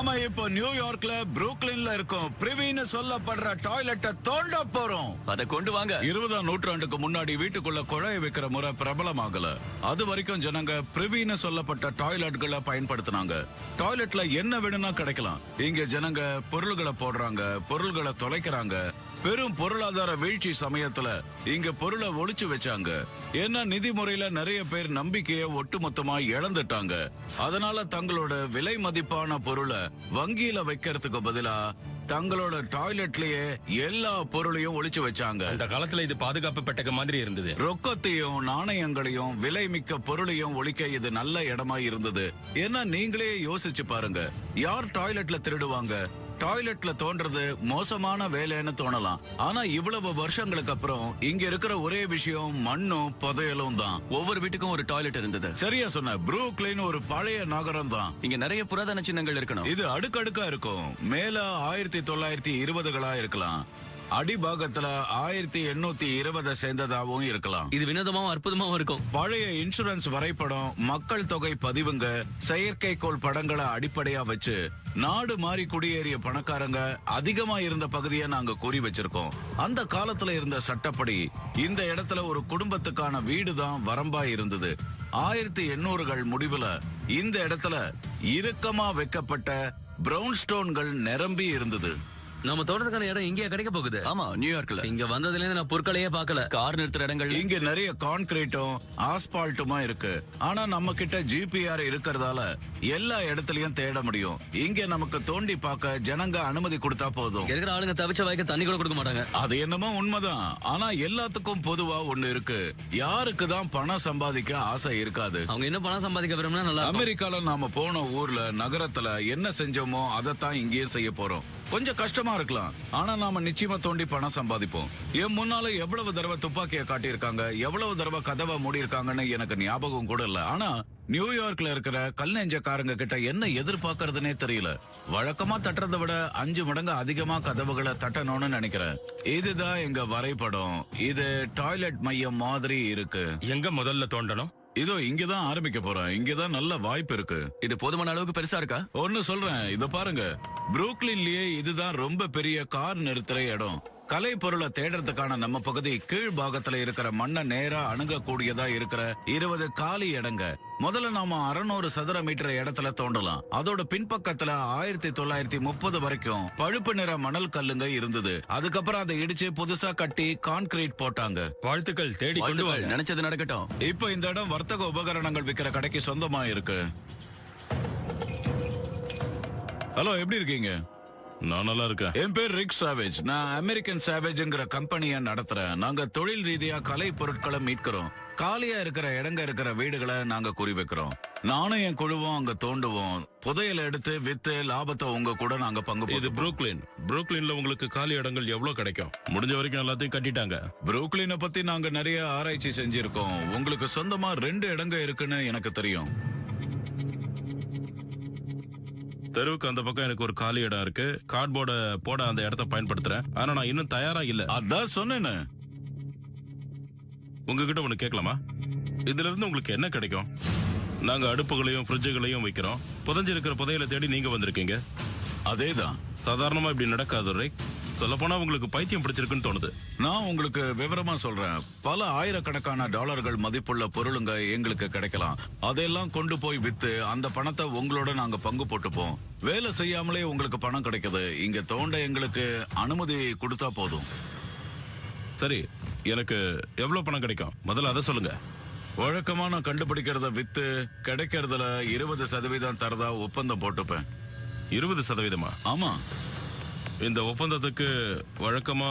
நாம இப்போ நியூயார்க்ல புரூக்ளின்ல இருக்கோம். பிரிவின்னு சொல்லப்படுற டாய்லெட்டை தோண்ட போறோம். அதை கொண்டு வாங்க. 20ஆம் நூற்றாண்டுக்கு முன்னாடி வீட்டுக்குள்ள குழாய் வைக்கிற முறை பிரபலமாகல. அது வரைக்கும் ஜனங்க பிரிவின்னு சொல்லப்பட்ட டாய்லெட்களை பயன்படுத்தினாங்க. டாய்லெட்ல என்ன வேணும்னா கிடைக்கலாம். இங்க ஜனங்க பொருள்களை போடுறாங்க, பொருள்களை தொலைக்கிறாங்க. பெரும் பொருளாதார வீழ்ச்சி சமயத்துல இங்க பொருளை ஒளிச்சு வச்சாங்க. ஏன்னா நிதி முறையில நிறைய பேர் நம்பிக்கையை ஒட்டுமொத்தமா இழந்துட்டாங்க. அதனால தங்களோட விலை மதிப்பான பொருளை வங்கியில வைக்கிறதுக்கு பதிலா தங்களோட டாய்லெட்லயே எல்லா பொருளையும் ஒளிச்சு வச்சாங்க. அந்த காலத்துல இது பாதுகாப்பு பெட்டக மாதிரி இருந்தது. ரொக்கத்தையும் நாணயங்களையும் விலை மிக்க பொருளையும் ஒழிக்க இது நல்ல இடமா இருந்தது. ஏன்னா நீங்களே யோசிச்சு பாருங்க, யார் டாய்லெட்ல திருடுவாங்க? டாய்லெட்ல தோன்றது மோசமான வேலைன்னு தோணலாம். ஆனா இவ்வளவு வருஷங்களுக்கு அப்புறம் இங்க இருக்கிற ஒரே விஷயம் மண்ணும் புதையலும் தான். ஒவ்வொரு வீட்டுக்கும் ஒரு டாய்லெட் இருந்தது. சரியா சொன்ன. புரூக்ளின் ஒரு பழைய நகரம் தான். இங்க நிறைய புராதன சின்னங்கள் இருக்கணும். இது அடுக்கடுக்கா இருக்கும். மேல 1920களா இருக்கலாம், அடிபாகத்துல 1820 சேர்ந்ததாகவும் இருக்கலாம். இது வினோதமாவும் அற்புதமாவும் இருக்கும். பழைய இன்சூரன்ஸ் வரைபடம், மக்கள் தொகை பதிவுங்க, செயற்கைக்கோள் படங்களை அடிப்படையா வச்சு நாடு மாறி குடியேறிய பணக்காரங்க அதிகமா இருந்த பகுதியை நாங்க கூறி வச்சிருக்கோம். அந்த காலத்துல இருந்த சட்டப்படி இந்த இடத்துல ஒரு குடும்பத்துக்கான வீடு தான் வரம்பா இருந்தது. 1800கள் முடிவுல இந்த இடத்துல இறுக்கமா வைக்கப்பட்ட பிரவுன் ஸ்டோன்கள் நிரம்பி இருந்தது. நம்ம தோட்டத்துக்கான இடம் இங்கே கிடைக்க போகுது. ஆமா, நியூயார்க்ல. இங்க வந்ததுல இருந்து நான் பொருட்களையே பார்க்கல. கார் நிறுத்துற இடங்கள் இங்க நிறைய கான்கிரீட்டும் ஆஸ்பால்ட்டுமா இருக்கு. ஆனா நம்ம கிட்ட ஜிபிஆர் இருக்கிறதால எல்லா இடத்துலயும் தேட முடியும். இங்க நமக்கு தோண்டி பார்க்க ஜனங்க அனுமதி கொடுத்தா போதும். இருக்கிற ஆளுங்க தவிச்ச வாய்க்க தண்ணி கூட கொடுக்க மாட்டாங்க. அது என்னமோ உண்மைதான். ஆனா எல்லாத்துக்கும் பொதுவா ஒண்ணு இருக்கு. யாருக்கு தான் பணம் சம்பாதிக்க ஆசை இருக்காது? அவங்க இன்னும் பணம் சம்பாதிக்க விரும்பினா நல்லா இருக்கும். அமெரிக்கால நாம போன ஊர்ல நகரத்துல என்ன செஞ்சோமோ அதைத்தான் இங்கேயும் செய்ய போறோம். கொஞ்சம் கஷ்டமா இருக்கலாம், ஆனா நாம நிச்சயமா தோண்டி பணம் சம்பாதிப்போம். என் முன்னால எவ்வளவு தடவை துப்பாக்கியை காட்டியிருக்காங்க, எவ்வளவு தடவை கதவை மூடி இருக்காங்கன்னு எனக்கு ஞாபகம் கூட இல்ல. ஆனா நியூயார்க்ல இருக்கிற கல் நெஞ்சக்காரங்க கிட்ட என்ன எதிர்பார்க்கறதுனே தெரியல. வழக்கமா தட்டுறதை விட 5 மடங்கு அதிகமா கதவுகளை தட்டணும்னு நினைக்கிறேன். இதுதான் எங்க வரைபடம். இது டாய்லெட் மையம் மாதிரி இருக்கு. எங்க முதல்ல தோண்டணும்? இதோ இங்கதான் ஆரம்பிக்க போறேன். இங்கதான் நல்ல வாய்ப்பு இருக்கு. இது போதுமான அளவுக்கு பெருசா இருக்கா? ஒன்னு சொல்றேன், இத பாருங்க. புரூக்ளின்லயே இதுதான் ரொம்ப பெரிய கார் நிறுத்துற இடம். கலை பொருளை தேடுறதுக்கான நம்ம பகுதி கீழ் பாகத்துல இருக்கிற மண்ணை நேரா அணுகக்கூடியதா இருக்கிற 20 காலி இடங்க. முதல்ல நாம 600 சதுர மீட்டர் இடத்துல தோண்டலாம். அதோட பின்பக்கத்துல 1930 வரைக்கும் பழுப்பு நிற மணல் கல்லுங்க இருந்தது. அதுக்கப்புறம் அதை இடிச்சு புதுசா கட்டி கான்கிரீட் போட்டாங்க. வாழ்த்துக்கள், தேடி கொண்டு வாங்க. நினைச்சது நடக்கட்டும். இப்ப இந்த இடம் வர்த்தக உபகரணங்கள் விக்கிற கடைக்கு சொந்தமா இருக்கு. ஹலோ, எப்படி இருக்கீங்க? நான் நல்லா இருக்கேன். என் பேர் ரிக் சாவேஜ். நான் அமெரிக்கன் சாவேஜ்ங்கிற கம்பெனியை நடத்துறேன். நாங்க தொழில் ரீதியா கலை பொருட்களை மீட்கிறோம். காலியா இருக்கிற இடங்க இருக்கிற வீடுகளை நாங்க குறி வைக்கிறோம். நானும் என் குழுவும் அங்க தோண்டுவோம். புதையல எடுத்து வித்து லாபத்தை உங்க கூட நாங்க பங்கு. இது புரூக்ளின்ல உங்களுக்கு காலி இடங்கள் எவ்வளவு கிடைக்கும்? முடிஞ்ச வரைக்கும் எல்லாத்தையும் கட்டிட்டாங்க. புரூக்ளினை பத்தி நாங்க நிறைய ஆராய்ச்சி செஞ்சிருக்கோம். உங்களுக்கு சொந்தமா 2 இடங்க இருக்குன்னு எனக்கு தெரியும். தெருவுக்கு அந்த பக்கம் எனக்கு ஒரு காலி இடம் இருக்கு. கார்ட்போர்ட போட அந்த இடத்தை பயன்படுத்துறேன். ஆனா நான் இன்னும் தயாரா இல்ல. அதான் சொன்னேன்னு. உங்ககிட்ட ஒண்ணு கேட்கலாமா? இதுல இருந்து உங்களுக்கு என்ன கிடைக்கும்? நாங்க அடுப்புகளையும் ஃப்ரிட்ஜுகளையும் வைக்கிறோம். புதைஞ்சிருக்கிற புதையலை தேடி நீங்க வந்திருக்கீங்க. அதேதான். சாதாரணமா இப்படி நடக்காது ரைட். சொல்ல போனா உங்களுக்கு பைத்தியம் பிடிச்சிருக்குன்னு தோணுது. நான் உங்களுக்கு விவரமா சொல்றேன். பல ஆயிரக்கணக்கான டாலர்கள் மதிப்புள்ள பொருளுங்க எங்களுக்கு கிடைக்கலாம். அதெல்லாம் கொண்டு போய் வித்து அந்த பணத்தை உங்களோட நாங்க பங்கு போட்டுப்போம். வேலை செய்யாமலே உங்களுக்கு பணம் கிடைக்குது. இங்க தோண்ட எங்களுக்கு அனுமதி கொடுத்தா போதும். சரி, எனக்கு எவ்வளவு பணம் கிடைக்கும்? முதல்ல அதை சொல்லுங்க. வழக்கமா நான் கண்டுபிடிக்கிறத வித்து கிடைக்கிறதுல 20% தரதா ஒப்பந்தம் போட்டுப்பேன். 20%? ஆமா. இந்த ஒப்பந்தத்துக்கு வழக்கமா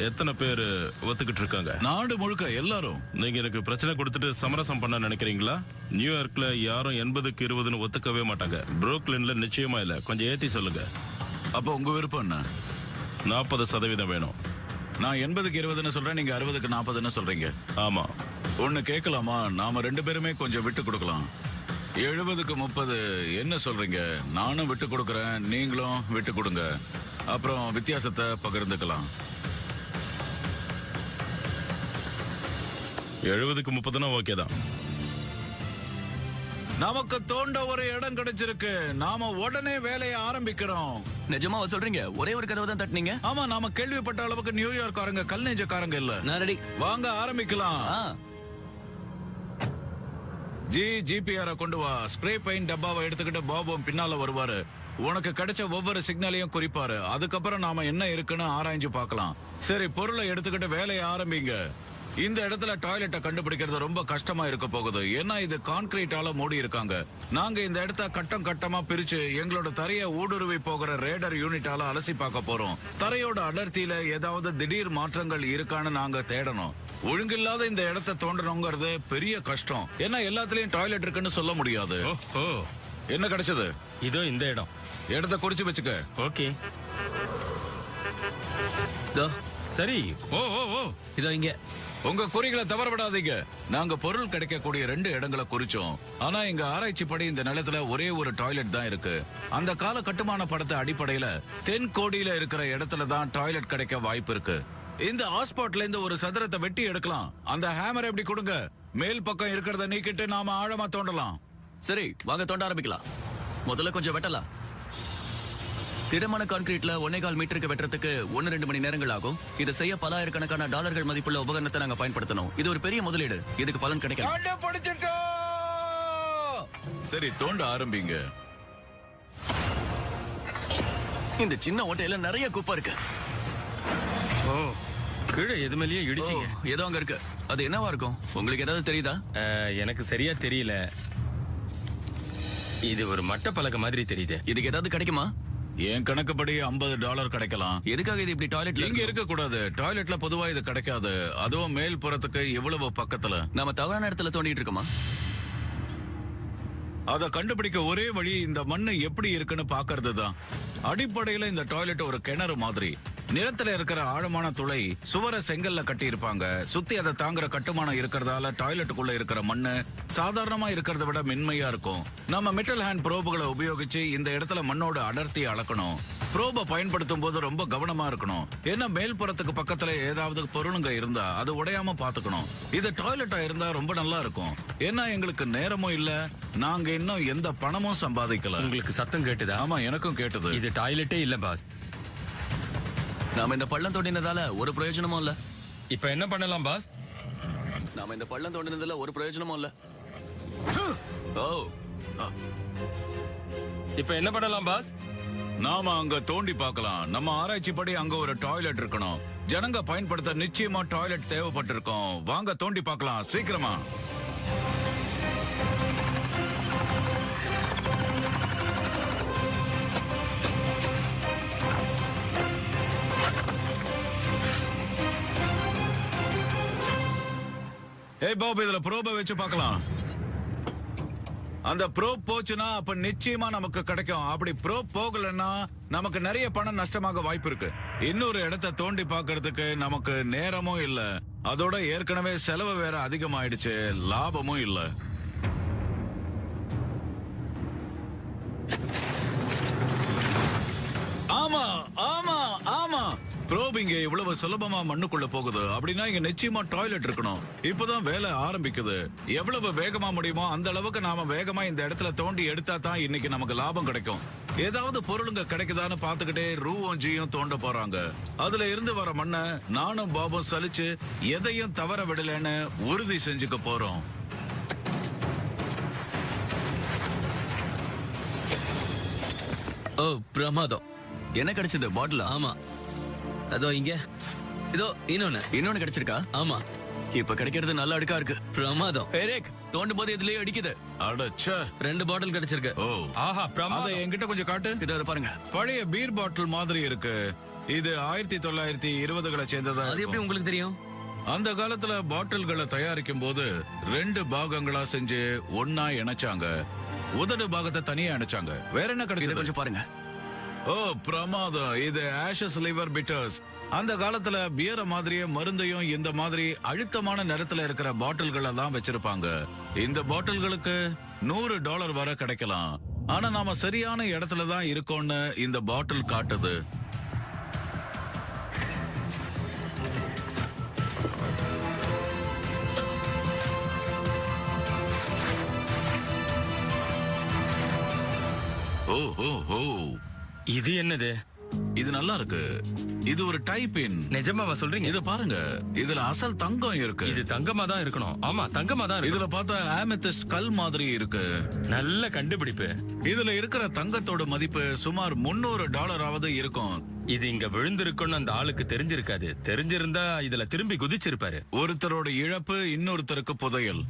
எத்தனை பேர் ஒத்துக்கிட்டு இருக்காங்க? நாடு முழுக்க எல்லாரும். நீங்க எனக்கு பிரச்சனை கொடுத்துட்டு சமரசம் பண்ண நினைக்கிறீங்களா? நியூயார்க்ல யாரும் 80க்கு 20ன்னு ஒத்துக்கவே மாட்டாங்க. புரூக்ளின்ல நிச்சயமா இல்ல. கொஞ்சம் ஏத்தி சொல்லுங்க. அப்ப உங்க விருப்பம் என்ன? 40% வேணும். நான் 80க்கு 20ன்னு சொல்றேன், நீங்க 60க்கு 40ன்னு சொல்றீங்க. ஆமா. ஒண்ணு கேட்கலாமா? நாம 2 பேருமே கொஞ்சம் விட்டு கொடுக்கலாம். 70க்கு 30 என்ன சொல்றீங்க? நானும் விட்டு கொடுக்கறேன், நீங்களும் விட்டு கொடுங்க. அப்புறம் வித்தியாசத்தை பகிர்ந்துக்கலாம். 70க்கு 30னா ஓகே தான். நமக்கு தோண்ட ஒரு இடம் கிடைச்சிருக்கு. நாம உடனே வேலையை ஆரம்பிக்கிறோம். நிஜமாவா சொல்றீங்க? ஒரே ஒரு கதவை தான் தட்டுனீங்க. ஆமா, நாம கேள்விப்பட்ட அளவுக்கு நியூயார்க்காரங்க கல் நெஞ்சக்காரங்க இல்ல. நான் ரெடி. வாங்க ஆரம்பிக்கலாம். ஜிபிஆர் கொண்டு வா. ஸ்ப்ரே பெயிண்ட் டப்பாவை எடுத்துக்கிட்டு பாபும் பின்னால வருவாரு. உனக்கு கிடைச்ச ஒவ்வொரு சிக்னலையும் குறிப்பாரு. அதுக்கப்புறம் நாம என்ன இருக்குன்னு ஆராய்ஞ்சு பார்க்கலாம். சரி, பொருளை எடுத்துக்கிட்டு வேலையை ஆரம்பிங்க. இந்த இடத்துல டாய்லெட்டை கண்டுபிடிக்கிறது ரொம்ப கஷ்டமா இருக்க போகுது. ஏன்னா இது கான்கிரீட்டால மூடி இருக்காங்க. நாங்க இந்த இடத்த கட்டம் கட்டமா பிரிச்சு எங்களோட தரையை ஊடுருவி போகிற ரேடர் யூனிட்டால அலசி பார்க்க போறோம். தரையோட அடர்த்தியில ஏதாவது திடீர் மாற்றங்கள் இருக்கான்னு நாங்க தேடணும். ஒழுங்கில்லாத இந்த இடத்தை தோண்டணுங்கிறது பெரிய கஷ்டம். ஏன்னா எல்லாத்துலயும் டாய்லெட் இருக்குன்னு சொல்ல முடியாது. என்ன கிடைச்சது? இதோ இந்த இடம். இடத்த குறிச்சு வச்சுக்க. ஓகே, சரி. ஓ ஓ ஓ இதோ இங்க. உங்க குறிகளை தவற விடாதீங்க. நாங்க பொருள் கிடைக்கக்கூடிய 2 இடங்களை குறிச்சோம். ஆனா எங்க ஆராய்ச்சி படி இந்த நிலத்துல ஒரே ஒரு டாய்லெட் தான் இருக்கு. அந்த கால கட்டுமான படத்தை அடிப்படையில தென்கோடியில இருக்கிற இடத்துல தான் டாய்லெட் கிடைக்க வாய்ப்பு இருக்கு. இந்த ஹாட்ஸ்பாட்ல இருந்து ஒரு சதுரத்தை வெட்டி எடுக்கலாம். அந்த ஹேமரை எப்படி கொடுங்க. மேல் பக்கம் இருக்கிறத நீக்கிட்டு நாம ஆழமா தோண்டலாம். சரி, வாங்க தோண்ட ஆரம்பிக்கலாம். முதல்ல கொஞ்சம் வெட்டலாம். திடமான கான்கிரீட்ல 1.25 மீட்டருக்கு வெட்டுறதுக்கு 1-2 மணி நேரங்கள் ஆகும். இதை செய்ய பல ஆயிரக்கணக்கான டாலர்கள் மதிப்புள்ள உபகரணத்தை நாங்க பயன்படுத்தணும். இது ஒரு பெரிய முதலீடு. இதுக்கு பலன் கிடைக்கும். சரி, தோண்ட ஆரம்பிங்க. இந்த சின்ன ஓட்டையில நிறைய குப்பை இருக்கு. ஓ, கீழே எது மேலேயே இடிச்சிங்க. ஏதோ அங்க இருக்கு. அது என்னவா இருக்கும்? உங்களுக்கு ஏதாவது தெரியுதா? எனக்கு சரியா தெரியல. இது ஒரு மட்ட பலகை மாதிரி தெரியுது. இதுக்கு ஏதாவது கிடைக்குமா? என் கணக்குப்படி $50 கிடைக்கலாம். எதுக்காக இது இப்படி டாய்லெட்ல இங்க இருக்க கூடாது? டாய்லெட்ல பொதுவா இது கிடைக்காது. அதுவும் மேல் புறத்துக்கு இவ்வளவு பக்கத்துல. நாம தவறான இடத்துல தோண்டிட்டு இருக்கோமா? அத கண்டுபிடிக்க ஒரே வழி இந்த மண்ணு எப்படி இருக்குன்னு பாக்குறது தான். அடிப்படையில இந்த டாய்லெட் ஒரு கிணறு மாதிரி. நிலத்துல இருக்கிற ஆழமான துளை சுவர செங்கல்ல கட்டி இருப்பாங்க. சுத்தி அதை தாங்குற கட்டுமானம் இருக்கிறதால டாய்லெட்டுக்குள்ள இருக்கிற மண்ணு சாதாரணமா இருக்கிறத விட மென்மையா இருக்கும். நம்ம மெட்டல் ஹேண்ட் ப்ரோபுகளை உபயோகிச்சு இந்த இடத்துல மண்ணோட அடர்த்தியை அளக்கணும். ப்ரோபை பயன்படுத்தும் போது ரொம்ப கவனமா இருக்கணும். ஏன்னா மேல்புறத்துக்கு பக்கத்துல ஏதாவது பொருளுங்க இருந்தா அது உடையாம பாத்துக்கணும். இது டாய்லெட்டா இருந்தா ரொம்ப நல்லா இருக்கும். ஏன்னா எங்களுக்கு நேரமும் இல்ல, நாங்க இன்னும் எந்த பணமும் சம்பாதிக்கல. உங்களுக்கு சத்தம் கேட்டுதா? ஆமா, எனக்கும் கேட்டது. இது டாய்லெட்டே இல்ல பாஸ். நாம இந்த பள்ளம் தோண்டினதால ஒரு பிரயோஜனமும் இல்ல. இப்ப என்ன பண்ணலாம் பாஸ்? நாம இந்த பள்ளம் தோண்டினதுல ஒரு பிரயோஜனமும் இல்ல. ஓ, இப்ப என்ன பண்ணலாம் பாஸ்? நாம அங்க தோண்டி பார்க்கலாம். நம்ம ஆராய்ச்சி படி அங்க ஒரு டாய்லெட் இருக்கணும். ஜனங்க பயன்படுத்த நிச்சயமா டாய்லெட் தேவைப்பட்டிருக்கும். வாங்க தோண்டி பார்க்கலாம், சீக்கிரமா. ஏய் பாபு, இதுல ப்ரோபை வச்சு பார்க்கலாம். அந்த ப்ரோப் போச்சுன்னா அப்ப நிச்சயமா நமக்கு கிடைக்கும். அப்படி ப்ரோப் போகலன்னா நமக்கு நிறைய பணம் நஷ்டமாக வாய்ப்பு இருக்கு. இன்னொரு இடத்தை தோண்டி பார்க்கிறதுக்கு நமக்கு நேரமும் இல்ல. அதோட ஏற்கனவே செலவு வேற அதிகமாயிடுச்சு, லாபமும் இல்ல. ஆமா ஆமா ஆமா, ப்ரோப் இங்க இவ்வளவு சுலபமா மண்ணுக்குள்ள போகுது. அப்படின்னா இங்க நிச்சயமா டாய்லெட் இருக்கணும். இப்பதான் வேலை ஆரம்பிக்குது. எவ்வளவு வேகமா முடியுமோ அந்த அளவுக்கு நாம வேகமா இந்த இடத்துல தோண்டி எடுத்தா தான் இன்னைக்கு நமக்கு லாபம் கிடைக்கும். ஏதாவது பொருளுங்க கிடைக்குதான்னு பாத்துக்கிட்டே ரூவும் ஜியும் தோண்ட போறாங்க. அதுல இருந்து வர மண்ணை நானும் பாபும் சலிச்சு எதையும் தவற விடலன்னு உறுதி செஞ்சுக்க போறோம். ஓ, பிரமாதம். என்ன கிடைச்சது? பாட்டில்? ஆமா, அதோ இங்க. இதோ இன்னொன்னு கிடைச்சிருக்கா? ஆமா, இப்ப கிடைக்கிறது நல்ல அடுக்கா இருக்கு. பிரமாதம். ஏரேக், தோண்டும் போது இதுலயே அடிக்குது. அடச்சே, 2 பாட்டில் கிடைச்சிருக்கு. ஓ ஆஹா, அத பிரமாதம். என்கிட்ட கொஞ்சம் காட்டு. இத பாருங்க. பழைய பீர் பாட்டில் மாதிரி இருக்கு. இது 1920களை சேர்ந்ததா. அது எப்படி உங்களுக்கு தெரியும்? அந்த காலத்துல பாட்டில்களை தயாரிக்கும் போது 2 பாகங்களா செஞ்சு ஒன்னா இணைச்சாங்க. உதடு பாகத்தை தனியா இணைச்சாங்க. வேற என்ன இத கிடைச்சது? கொஞ்சம் பாருங்க. ஓ பிரமாதம். இது ஆஷஸ் லிவர் பிட்டர்ஸ். அந்த காலத்துல பியர மாதிரியே மருந்தையும் இந்த மாதிரி அழுத்தமான நிறத்துல இருக்கிற பாட்டில்களை தான் வச்சிருப்பாங்க. இந்த பாட்டில்களுக்கு $100 வரை கிடைக்கலாம். ஆனா நாம சரியான இடத்துல தான் இருக்கோம்னு இந்த பாட்டில் காட்டுது. ஓ ஓ ஓ இது என்னது? இது நல்லா இருக்கு. இது ஒரு டைப் இன். நிஜமாவா சொல்றீங்க? இத பாருங்க, இதுல அசல் தங்கம் இருக்கு. இது தங்கமா தான் இருக்கணும். ஆமா, தங்கமா தான் இதுல இருக்கணும். பார்த்தா ஆமெத்திஸ்ட் கல் மாதிரி இருக்கு. நல்ல கண்டுபிடிப்பு. இதுல இருக்கிற தங்கத்தோட மதிப்பு சுமார் $300 இருக்கும். இது இங்க விழுந்திருக்குன்னு அந்த ஆளுக்கு தெரிஞ்சிருக்காது. தெரிஞ்சிருந்தா இதுல திரும்பி குதிச்சிருப்பாரு. ஒருத்தரோட இழப்பு இன்னொருத்தருக்கு புதையல்.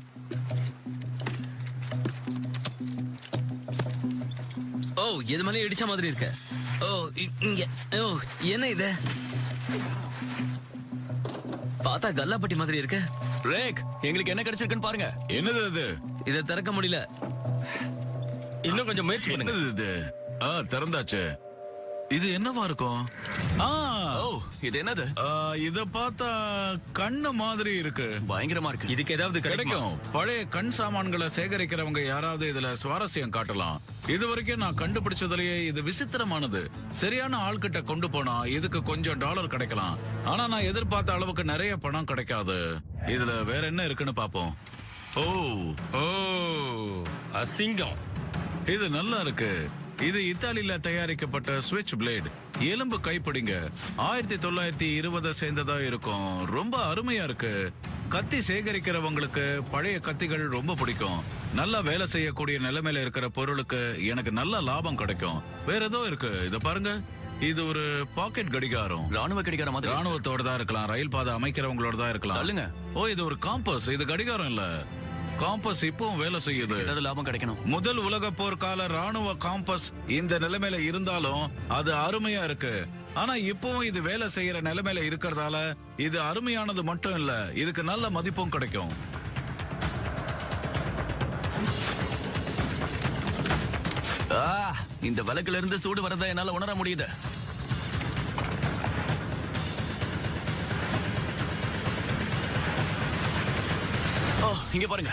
ஓ, எது மேலே இடிச்ச மாதிரி இருக்கு. ஓ, இங்க. ஓ, என்ன இது? பார்த்தா கல்லாப்பட்டி மாதிரி இருக்கு. ரேக், எங்களுக்கு என்ன கிடைச்சிருக்குன்னு பாருங்க. என்னது இது? இதை திறக்க முடியல. இன்னும் கொஞ்சம் முயற்சி பண்ணுங்க. என்னது இது? திறந்தாச்சு. இது என்னவா இருக்கும்? ஓ, இது என்னது? இத பார்த்தா கண்ணு மாதிரி இருக்கு. பயங்கரமா இருக்கு. இதுக்கு ஏதாவது கிடைக்கும்? கிடைக்கும். பழைய கண் சாமான்களை சேகரிக்கிறவங்க யாராவது இதுல சுவாரஸ்யம் காட்டலாம். இது வரைக்கும் நான் கண்டுபிடிச்சதுலயே இது விசித்திரமானது. சரியான ஆள்கிட்ட கொண்டு போனா இதுக்கு கொஞ்சம் டாலர் கிடைக்கலாம். ஆனா நான் எதிர்பார்த்த அளவுக்கு நிறைய பணம் கிடைக்காது. இதுல வேற என்ன இருக்குன்னு பாப்போம். ஓ ஓ, அசிங்கம். இது நல்லா இருக்கு. இது இத்தாலியில தயாரிக்கப்பட்ட ஸ்விட்ச் பிளேட், எலும்பு கைப்பிடிங்க. 1920 சேர்ந்ததா இருக்கும். ரொம்ப அருமையா இருக்கு. கத்தி சேகரிக்கிறவங்களுக்கு பழைய கத்திகள் ரொம்ப பிடிக்கும். நல்லா வேலை செய்யக்கூடிய நிலைமையில இருக்கிற பொருளுக்கு எனக்கு நல்ல லாபம் கிடைக்கும். வேற ஏதோ இருக்கு, இத பாருங்க. இது ஒரு பாக்கெட் கடிகாரம். ராணுவ கடிகார மாதிரி. ராணுவத்தோட தான் இருக்கலாம், ரயில் பாதை அமைக்கிறவங்களோட தான் இருக்கலாம். தள்ளுங்க. ஓ, இது ஒரு காம்பஸ். இது கடிகாரம் இல்ல. காம்பஸ் இப்பவும் வேலை செய்யுது. ஏதாவது லாபம் கிடைக்கணும். முதல் உலக போர்க்கால ராணுவ காம்பஸ் இந்த நிலைமையில இருந்தாலும் அது அருமையா இருக்கு. ஆனா இப்பவும் இது வேலை செய்யற நிலைமையில இருக்கிறதால இது அருமையானது மட்டும் இல்ல, இதுக்கு நல்ல மதிப்பும் கிடைக்கும். இந்த விளக்குல இருந்து சூடு வரதை என்னால உணர முடியுது. ஓ, இங்க பாருங்க,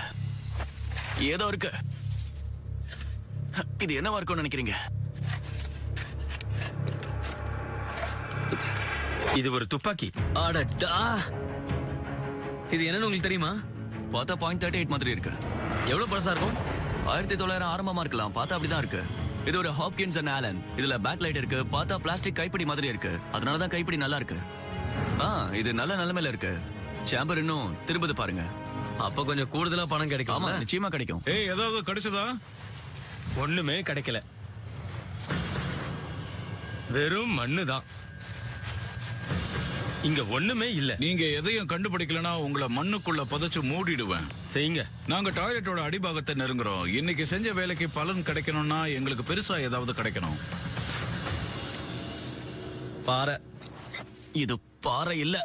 ஏதோ இருக்கு. இது என்னவா இருக்கும்னு நினைக்கிறீங்க? இது ஒரு துப்பாக்கி. அடடா, இது என்னன்னு உங்களுக்கு தெரியுமா? பார்த்தா .38 மாதிரி இருக்கு. எவ்வளவு பழசா இருக்கும்? 1900 ஆரம்பமா இருக்கலாம். பார்த்தா அப்படிதான் இருக்கு. இது ஒரு ஹாப்கின்ஸ் அண்ட் ஆலன். இதுல பேக் லைட் இருக்கு. பார்த்தா பிளாஸ்டிக் கைப்பிடி மாதிரி இருக்கு. அதனாலதான் கைப்பிடி நல்லா இருக்கு. இது நல்ல நிலைமையில இருக்கு. சேம்பர் இன்னும் திரும்புது பாருங்க. அப்ப கொஞ்சம் கூடுதலா பணம் கிடைக்கும். ஆமா, நிச்சயமா கிடைக்கும். ஏய், ஏதாவது கிடைச்சதா? ஒண்ணுமே கிடைக்கல. வெறும் மண்ணுதான். இங்க ஒண்ணுமே இல்ல. நீங்க எதையும் கண்டுபிடிக்கலனா உங்களை மண்ணுக்குள்ள புதைச்சு மூடிடுவேன். செய்யுங்க. நாங்க டாய்லெட்டோட அடிபாகத்தை நெருங்குறோம். இன்னைக்கு செஞ்ச வேலைக்கு பலன் கிடைக்கணும்னா எங்களுக்கு பெருசா ஏதாவது கிடைக்கணும். பாறை. இது பாறை இல்ல.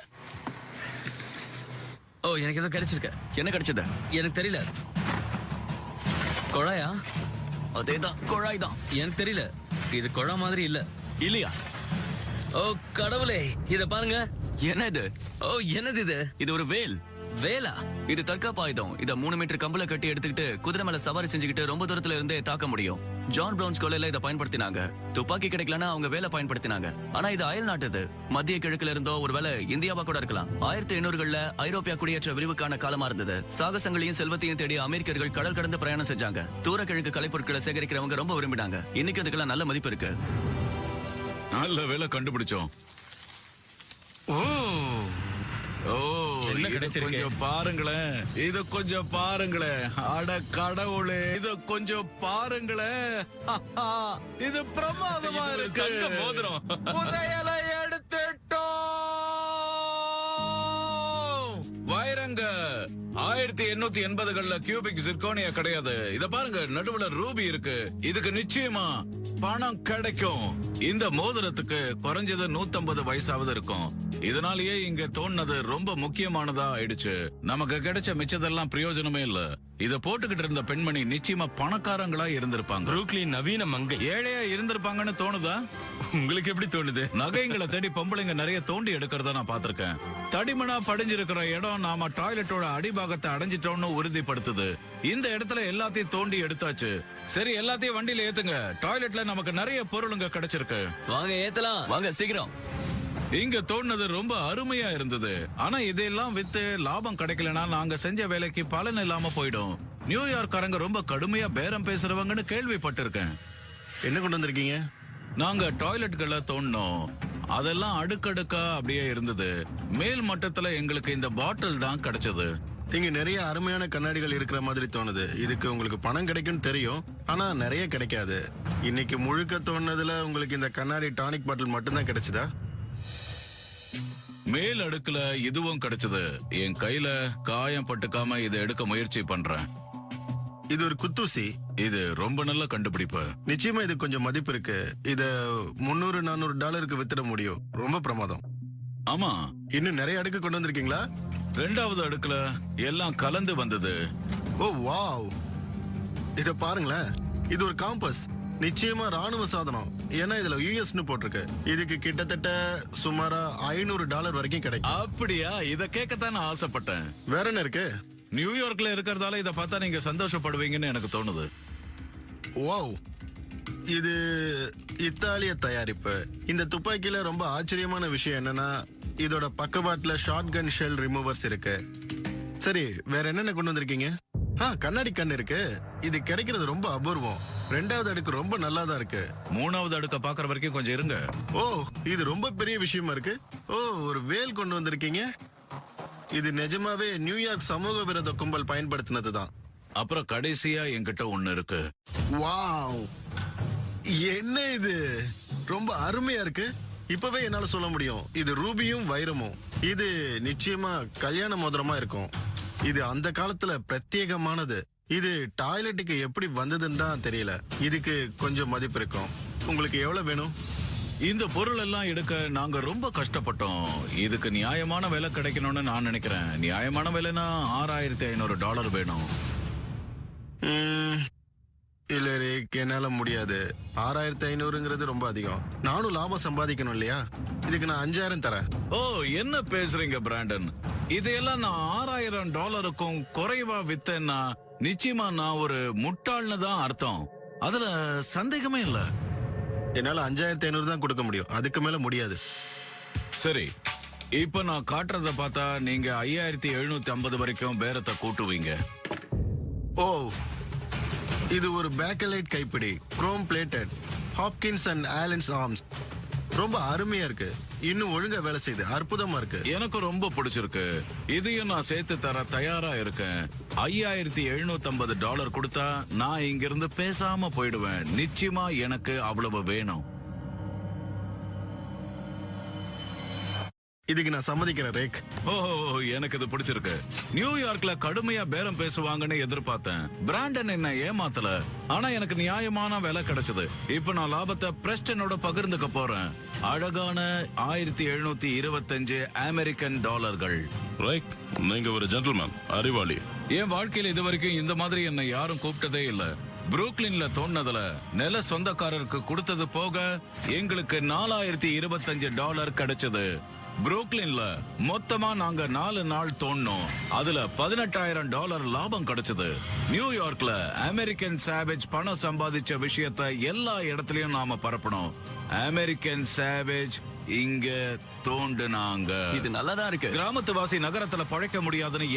ஓ, எனக்கு ஏதோ கிடைச்சிருக்கு. என்ன கிடைச்சது? எனக்கு தெரியல. குழாயா? அதேதான், குழாய் தான். எனக்கு தெரியல. இது குழா மாதிரி இல்ல. இல்லையா? ஓ கடவுளே, இத பாருங்க. என்ன இது? ஓ, என்னது இது? இது ஒரு வேல். வேலா? இது தற்காப்பு ஆயுதம். இத 3 மீட்டர் கம்பள கட்டி எடுத்துக்கிட்டு குதிரை மேல சவாரி செஞ்சுக்கிட்டு ரொம்ப தூரத்துல இருந்தே தாக்க முடியும். ஜான் பிரவுன்ஸ் கொலையில இதை பயன்படுத்தினாங்க. துப்பாக்கி கிடைக்கலன்னா அவங்க வேலை பயன்படுத்தினாங்க. ஆனா இது அயல் நாட்டுது. மத்திய கிழக்குல இருந்தோ ஒருவேளை இந்தியாவா கூட இருக்கலாம். 1800களில் ஐரோப்பியா குடியேற்ற விரிவுக்கான காலமா இருந்தது. சாகசங்களையும் செல்வத்தையும் தேடி அமெரிக்கர்கள் கடல் கடந்து பிரயாணம் செஞ்சாங்க. தூர கிழக்கு கலைப்பொருட்களை சேகரிக்கிறவங்க ரொம்ப விரும்பினாங்க. இன்னைக்கு அதுக்கெல்லாம் நல்ல மதிப்பு இருக்கு. நல்ல வேலை கண்டுபிடிச்சோம். ஓ, ஓ, என்ன இது கிடைச்சிருக்கு? கொஞ்சம் பாருங்களேன். இது கொஞ்சம் பாருங்களேன். அட கடவுளே, இது கொஞ்சம் பாருங்களேன். இது பிரமாதமா இது ஒரு இருக்கு. தங்க மோதிரம். புதையலை எடுத்துட்டோம். வைரங்க 1880களில் கியூபிக் சிர்கோனியா கிடையாது. இத பாருங்க, நடுவுல ரூபி இருக்கு. இதுக்கு நிச்சயமா பணம் கிடைக்கும். இந்த மோதிரத்துக்கு குறைஞ்சது 150 வயசாவது இருக்கும். இதனாலேயே இங்க தோணுனது ரொம்ப முக்கியமானதா ஆயிடுச்சு. நமக்கு கிடைச்ச மிச்சதெல்லாம் பிரயோஜனமே இல்ல. இத போட்டுக்கிட்டு இருந்த பெண்மணி நிச்சயமா பணக்காரங்களா இருந்திருப்பாங்க. புரூக்ளின் நவீன மங்கை. ஏழையா இருந்திருப்பாங்கன்னு தோணுதா? உங்களுக்கு எப்படி தோணுது? நகைங்களை தேடி பொம்பளைங்க நிறைய தோண்டி எடுக்கிறத நான் பார்த்திருக்கேன். தடிமனா படிஞ்சிருக்கிற இடம் நாம டாய்லெட்டோட அடிபாகத்தை அடைஞ்சிட்டோம்னு உறுதிப்படுத்துது. இந்த இடத்துல எல்லாத்தையும் தோண்டி எடுத்தாச்சு. சரி, எல்லாத்தையும் வண்டியில ஏத்துங்க. டாய்லெட்ல நமக்கு நிறைய பொருளுங்க கிடைச்சிருக்கு. வாங்க ஏத்தலாம். வாங்க சீக்கிரம். இங்க தோணுனது ரொம்ப அருமையா இருந்தது. ஆனா இதெல்லாம் வித்து லாபம் கிடைக்கலனா நாங்க செஞ்ச வேலைக்கு பலன் இல்லாம போயிடும். நியூயார்க்காரங்க ரொம்ப கடுமையா பேரம் பேசுறவங்கன்னு கேள்விப்பட்டிருக்கேன். என்ன கொண்டு வந்திருக்கீங்க? நாங்க டாய்லெட்களை தோண்டோம். அதெல்லாம் அடுக்கடுக்கா அப்படியே இருந்தது. மேல் மட்டத்துல எங்களுக்கு இந்த பாட்டில் தான் கிடைச்சது. இங்க நிறைய அருமையான கண்ணாடிகள் இருக்கிற மாதிரி தோணுது. இதுக்கு உங்களுக்கு பணம் கிடைக்கும்னு தெரியும், ஆனா நிறைய கிடைக்காது. இன்னைக்கு முழுக்க தோணுனதுல உங்களுக்கு இந்த கண்ணாடி டானிக் பாட்டில் மட்டும்தான் கிடைச்சதா? மேல் அடுக்குல இதுவும் கிடைச்சது. என் கையில காயம் பட்டுக்காம இதை எடுக்க முயற்சி பண்றேன். இது ஒரு குத்தூசி. இது ரொம்ப நல்ல கண்டுபிடிப்பு. நிச்சயமா இது கொஞ்சம் மதிப்பு இருக்கு. இத $300-400 வித்துட முடியும். ரொம்ப பிரமாதம். ஆமா, இன்னும் நிறைய அடுக்கு கொண்டு வந்திருக்கீங்களா? 2வது அடுக்குல எல்லாம் கலந்து வந்தது. ஓ வாவ், இத பாருங்களேன். இது ஒரு காம்பஸ். நிச்சயமா ராணுவ சாதனம். ஏன்னா இதுல யூஎஸ்னு போட்டிருக்கு. இதுக்கு கிட்டத்தட்ட சுமாரா $500 வரைக்கும் கிடைக்கும். அப்படியா? இத கேட்கத்தான் நான் ஆசைப்பட்டேன். வேற என்ன இருக்கு? நியூயார்க்ல இருக்கிறதால இத பார்த்தா நீங்க சந்தோஷப்படுவீங்கன்னு எனக்கு தோணுது. வாவ், இது இத்தாலிய தயாரிப்பு. இந்த துப்பாக்கியில ரொம்ப ஆச்சரியமான விஷயம் என்னன்னா, இதோட பக்கவாட்டுல ஷார்ட் கன் ஷெல் ரிமூவர்ஸ் இருக்கு. சரி, வேற என்னென்ன கொண்டு வந்திருக்கீங்க? கண்ணாடி கண் இருக்கு. இது கிடைக்கிறது ரொம்ப அபூர்வம். 2வது அடுக்கு ரொம்ப நல்லா தான் இருக்கு. 3வது அடுக்க பாக்குற வரைக்கும் கொஞ்சம் இருங்க. ஓ, இது ரொம்ப பெரிய விஷயமா இருக்கு. ஓ, ஒரு வேல் கொண்டு வந்திருக்கீங்க. இது நிஜமாவே நியூயார்க் சமூக விரோத கும்பல் பயன்படுத்தினதுதான். அப்புறம் கடைசியா என்கிட்ட ஒண்ணு இருக்கு. வாவ், என்ன இது? ரொம்ப அருமையா இருக்கு. இப்பவே என்னால சொல்ல முடியும், இது ரூபியும் வைரமும். இது நிச்சயமா கல்யாண மோதிரமா இருக்கும். இது அந்த காலத்துல பிரத்யேகமானது. இது டாய்லெட்டுக்கு எப்படி வந்ததுன்னு தான் தெரியல. இதுக்கு கொஞ்சம் மதிப்பு இருக்கும். உங்களுக்கு எவ்வளவு வேணும்? இந்த பொருள் எல்லாம் எடுக்க நாங்க ரொம்ப கஷ்டப்பட்டோம். இதுக்கு நியாயமான விலை கிடைக்கணும்னு நான் நினைக்கிறேன். நியாயமான விலைனா $6500 வேணும். இல்ல ரேக், என்னால முடியாது. 6500ங்கிறது ரொம்ப அதிகம். நானும் லாபம் சம்பாதிக்கணும் இல்லையா? இதுக்கு நான் 5000 தரேன். ஓ, என்ன பேசுறீங்க பிராண்டன்? இதையெல்லாம் நான் $6000க்கும் குறைவா வித்தேன்னா நிச்சயமா நான் ஒரு முட்டாள்னு தான் அர்த்தம். அதுல சந்தேகமே இல்ல. என்னால 5500 தான் கொடுக்க முடியும். அதுக்கு மேல முடியாது. சரி, இப்ப நான் காட்டுறத பார்த்தா நீங்க 5750 வரைக்கும் பேரத்தை கூட்டுவீங்க. ஓ, இது ஒரு பேக்கலைட் கைப்பிடி, chrome plated, Hopkins and Allen's arms. ரொம்ப அருமையா இருக்கு. இன்னும் ஒழுங்கா வேலை செய்யுது. அற்புதமா இருக்கு. எனக்கு ரொம்ப பிடிச்சிருக்கு. இதையும் நான் சேர்த்து தர தயாரா இருக்கேன். $5750 கொடுத்தா நான் இங்க இருந்து பேசாம போயிடுவேன். நிச்சயமா எனக்கு அவ்வளவு வேணும். இதுக்கு நான் சம்மதிக்கிறேன் ரேக். ஓ, எனக்கு இது பிடிச்சிருக்கு. நியூயார்க்ல கடுமையா பேரம் பேசுவாங்கன்னு எதிர்பார்த்தேன். பிராண்டன் என்ன ஏமாத்தல, ஆனா எனக்கு நியாயமான விலை கிடைச்சது. இப்ப நான் லாபத்தை பிரஸ்டனோட பகிர்ந்துக்க போறேன். அழகான 1725 அமெரிக்கன் டாலர்கள். ரைட், நீங்க ஒரு ஜென்டில்மேன், அறிவாளி. என் வாழ்க்கையில இது வரைக்கும் இந்த மாதிரி என்னை யாரும் கூப்பிட்டதே இல்ல. புரூக்லின்ல தோணுனதுல நில சொந்தக்காரருக்கு கொடுத்தது போக எங்களுக்கு $4025 கிடைச்சது. புரூக்லின்ல மொத்தமா நாங்க 4 நாள் தோண்டோம். அதுல $18,000 லாபம் கிடைச்சது. நியூயார்க்ல அமெரிக்கன் சாவேஜ் பணம் சம்பாதிச்ச விஷயத்த எல்லா இடத்துலயும் நாம பரப்பணும். அமெரிக்கன் சாவேஜ் இங்க தோண்டுனாங்க. இது நல்லாதான் இருக்கு. கிராமத்துவாசி நகரத்துல பழைக்க முடியாதுன்னு